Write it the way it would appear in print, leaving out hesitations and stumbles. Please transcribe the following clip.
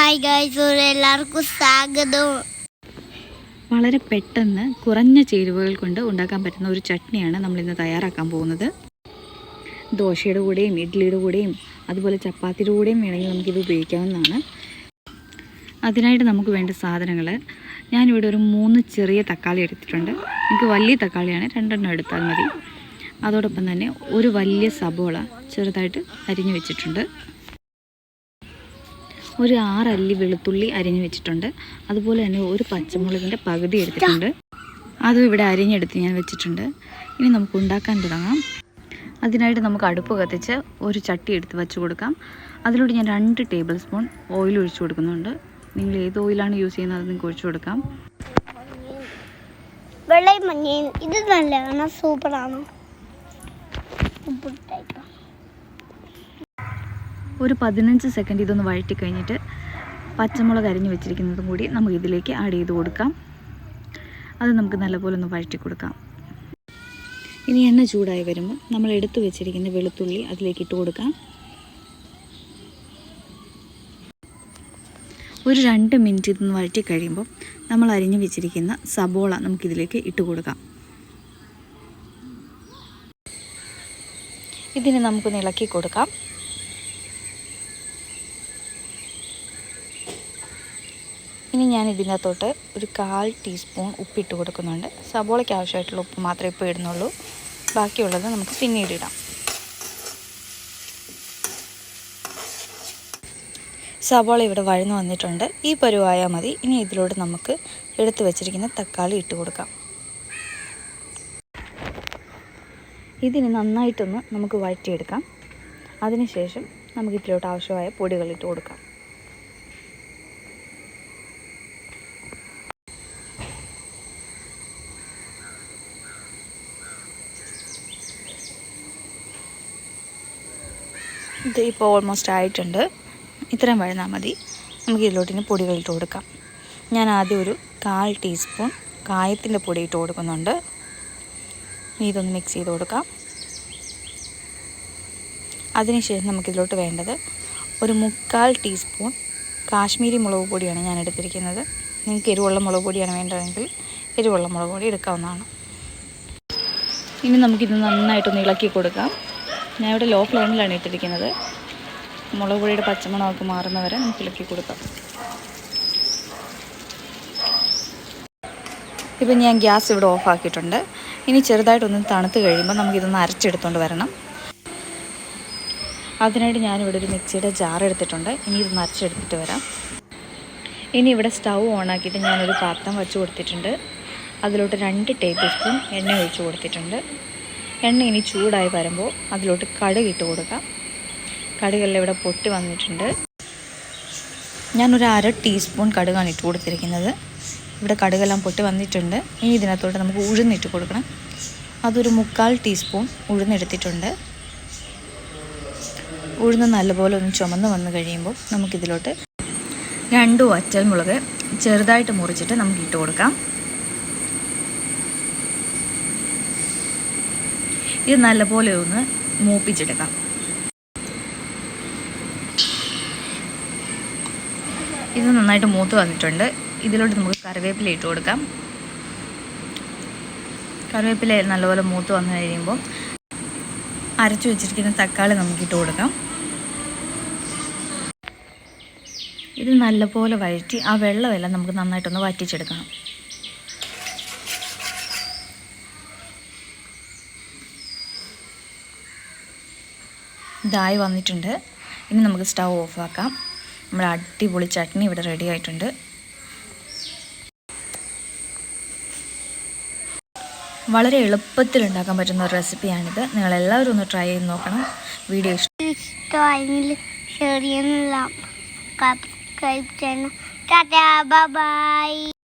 Hi guys, എല്ലാവർക്കും സ്വാഗതം. വളരെ പെട്ടെന്ന് കുറഞ്ഞ ചേരുവകൾ കൊണ്ട് ഉണ്ടാക്കാൻ പറ്റുന്ന ഒരു ചട്നിയാണ് നമ്മളിന്ന് തയ്യാറാക്കാൻ പോകുന്നത്. ദോശയുടെ കൂടെയും ഇഡ്ഡലിയുടെ കൂടെയും അതുപോലെ ചപ്പാത്തിയുടെ കൂടെയും വേണമെങ്കിൽ നമുക്കിത് ഉപയോഗിക്കാവുന്നതാണ്. അതിനായിട്ട് നമുക്ക് വേണ്ട സാധനങ്ങൾ, ഞാനിവിടെ ഒരു 3 ചെറിയ തക്കാളി എടുത്തിട്ടുണ്ട്. എനിക്ക് വലിയ തക്കാളിയാണ്, 2 എടുത്താൽ മതി. അതോടൊപ്പം തന്നെ ഒരു വലിയ സബോള ചെറുതായിട്ട് അരിഞ്ഞു വെച്ചിട്ടുണ്ട്. ഒരു 6 അല്ലി വെളുത്തുള്ളി അരിഞ്ഞു വെച്ചിട്ടുണ്ട്. അതുപോലെ തന്നെ ഒരു പച്ചമുളകിൻ്റെ പകുതി എടുത്തിട്ടുണ്ട്. അതും ഇവിടെ അരിഞ്ഞെടുത്ത് ഞാൻ വെച്ചിട്ടുണ്ട്. ഇനി നമുക്ക് ഉണ്ടാക്കാൻ തുടങ്ങാം. അതിനായിട്ട് നമുക്ക് അടുപ്പ് കത്തിച്ച് ഒരു ചട്ടി എടുത്ത് വെച്ച് കൊടുക്കാം. അതിലൂടെ ഞാൻ 2 ടേബിൾ സ്പൂൺ ഓയിൽ ഒഴിച്ചു കൊടുക്കുന്നുണ്ട്. നിങ്ങൾ ഏത് ഓയിലാണ് യൂസ് ചെയ്യുന്നത് അത് നിങ്ങൾക്ക് ഒഴിച്ചു കൊടുക്കാം. വെള്ളയും മഞ്ഞയും ഇത് നല്ലതാണ്, സൂപ്പറാണ്. ഒരു 15 സെക്കൻഡ് ഇതൊന്ന് വഴറ്റി കഴിഞ്ഞിട്ട് പച്ചമുളക് അരിഞ്ഞ് വെച്ചിരിക്കുന്നതും കൂടി നമുക്ക് ഇതിലേക്ക് ആഡ് ചെയ്ത് കൊടുക്കാം. അത് നമുക്ക് നല്ലപോലെ ഒന്ന് വഴറ്റി കൊടുക്കാം. ഇനി എണ്ണ ചൂടായി വരുമ്പോൾ നമ്മൾ എടുത്തു വെച്ചിരിക്കുന്ന വെളുത്തുള്ളി അതിലേക്ക് ഇട്ട് കൊടുക്കാം. ഒരു 2 മിനിറ്റ് ഇതൊന്ന് വഴറ്റി കഴിയുമ്പോൾ നമ്മൾ അരിഞ്ഞ് വെച്ചിരിക്കുന്ന സബോള നമുക്കിതിലേക്ക് ഇട്ട് കൊടുക്കാം. ഇതിനെ നമുക്കൊന്ന് ഇളക്കി കൊടുക്കാം. ഇനി ഞാൻ ഇതിനകത്തോട്ട് ഒരു 1/4 ടീസ്പൂൺ ഉപ്പിട്ട് കൊടുക്കുന്നുണ്ട്. സബോളയ്ക്ക് ആവശ്യമായിട്ടുള്ള ഉപ്പ് മാത്രമേ ഇപ്പോൾ ഇടുന്നുള്ളൂ. ബാക്കിയുള്ളത് നമുക്ക് പിന്നീട് ഇടാം. സബോള ഇവിടെ വഴന്നു വന്നിട്ടുണ്ട്. ഈ പരുവായാൽ മതി. ഇനി ഇതിലൂടെ നമുക്ക് എടുത്തു വെച്ചിരിക്കുന്ന തക്കാളി ഇട്ട് കൊടുക്കാം. ഇതിന് നന്നായിട്ടൊന്ന് നമുക്ക് വഴറ്റിയെടുക്കാം. അതിനുശേഷം നമുക്ക് ഇതിലോട്ട് ആവശ്യമായ പൊടികൾ ഇട്ട് കൊടുക്കാം. ഇത് ഇപ്പോൾ ഓൾമോസ്റ്റ് ആയിട്ടുണ്ട്. ഇത്രയും വഴന്നാൽ മതി. നമുക്ക് ഇതിലോട്ടിന് പൊടികൾ ഇട്ട് കൊടുക്കാം. ഞാൻ ആദ്യം ഒരു 1/4 ടീസ്പൂൺ കായത്തിൻ്റെ പൊടി ഇട്ട് കൊടുക്കുന്നുണ്ട്. ഇതൊന്ന് മിക്സ് ചെയ്ത് കൊടുക്കാം. അതിനുശേഷം നമുക്കിതിലോട്ട് വേണ്ടത് ഒരു 3/4 ടീസ്പൂൺ കാശ്മീരി മുളക് പൊടിയാണ് ഞാൻ എടുത്തിരിക്കുന്നത്. നിങ്ങൾക്ക് എരിവുള്ള മുളക് പൊടിയാണ് വേണ്ടതെങ്കിൽ എരിവുള്ള മുളക് പൊടി എടുക്കാവുന്നതാണ്. ഇനി നമുക്കിത് നന്നായിട്ടൊന്ന് ഇളക്കി കൊടുക്കാം. ഞാൻ ഇവിടെ ലോ ഫ്ലെയിമിലാണ് ഇട്ടിരിക്കുന്നത്. മുളക് പൊടിയുടെ പച്ചമണമൊക്കെ മാറുന്നവരെ നമുക്ക് ഇളക്കി കൊടുക്കാം. ഇപ്പം ഞാൻ ഗ്യാസ് ഇവിടെ ഓഫാക്കിയിട്ടുണ്ട്. ഇനി ചെറുതായിട്ടൊന്ന് തണുത്ത് കഴിയുമ്പോൾ നമുക്കിതൊന്ന് അരച്ചെടുത്തുകൊണ്ട് വരണം. അതിനായിട്ട് ഞാനിവിടെ ഒരു മിക്സിയുടെ ജാർ എടുത്തിട്ടുണ്ട്. ഇനി ഇതൊന്ന് അരച്ചെടുത്തിട്ട് വരാം. ഇനി ഇവിടെ സ്റ്റൗ ഓണാക്കിയിട്ട് ഞാനൊരു പാത്രം വെച്ച് കൊടുത്തിട്ടുണ്ട്. അതിലോട്ട് 2 ടേബിൾ സ്പൂൺ എണ്ണ ഒഴിച്ച് കൊടുത്തിട്ടുണ്ട്. എണ്ണ ഇനി ചൂടായി വരുമ്പോൾ അതിലോട്ട് കടുക് ഇട്ട് കൊടുക്കാം. കടുകെല്ലാം ഇവിടെ പൊട്ടി വന്നിട്ടുണ്ട്. ഞാനൊരു 1/2 ടീസ്പൂൺ കടുകാണ് ഇട്ട് കൊടുത്തിരിക്കുന്നത്. ഇവിടെ കടുകെല്ലാം പൊട്ടി വന്നിട്ടുണ്ട്. ഇനി ഇതിനകത്തോട്ട് നമുക്ക് ഉഴുന്നിട്ട് കൊടുക്കണം. അതൊരു 3/4 ടീസ്പൂൺ ഉഴുന്നെടുത്തിട്ടുണ്ട്. ഉഴുന്ന് നല്ലപോലെ ഒന്ന് ചുമന്ന് വന്ന് കഴിയുമ്പോൾ നമുക്കിതിലോട്ട് 2 വറ്റൽമുളക് ചെറുതായിട്ട് മുറിച്ചിട്ട് നമുക്ക് ഇട്ട് കൊടുക്കാം. ഇത് നല്ലപോലെ ഒന്ന് മൂപ്പിച്ചെടുക്കാം. ഇത് നന്നായിട്ട് മൂത്ത് വന്നിട്ടുണ്ട്. ഇതിലോട്ട് നമുക്ക് കറിവേപ്പില ഇട്ട് കൊടുക്കാം. കറിവേപ്പില നല്ലപോലെ മൂത്ത് വന്നു കഴിയുമ്പോൾ അരച്ചു വെച്ചിരിക്കുന്ന തക്കാളി നമുക്കിട്ട് കൊടുക്കാം. ഇത് നല്ലപോലെ വഴറ്റി ആ വെള്ളമെല്ലാം നമുക്ക് നന്നായിട്ടൊന്ന് വറ്റിച്ചെടുക്കണം. ഇതായി വന്നിട്ടുണ്ട്. ഇനി നമുക്ക് സ്റ്റൗ ഓഫാക്കാം. നമ്മുടെ അടിപൊളി ചട്നി ഇവിടെ റെഡി ആയിട്ടുണ്ട്. വളരെ എളുപ്പത്തിൽ ഉണ്ടാക്കാൻ പറ്റുന്ന ഒരു റെസിപ്പിയാണിത്. നിങ്ങളെല്ലാവരും ഒന്ന് ട്രൈ ചെയ്ത് നോക്കണം. വീഡിയോ ഇഷ്ടമായെങ്കിൽ ഷെയർ ചെയ്യാനുള്ള സബ്സ്ക്രൈബ് ചെയ്യണം. ടാറ്റാ, ബൈ.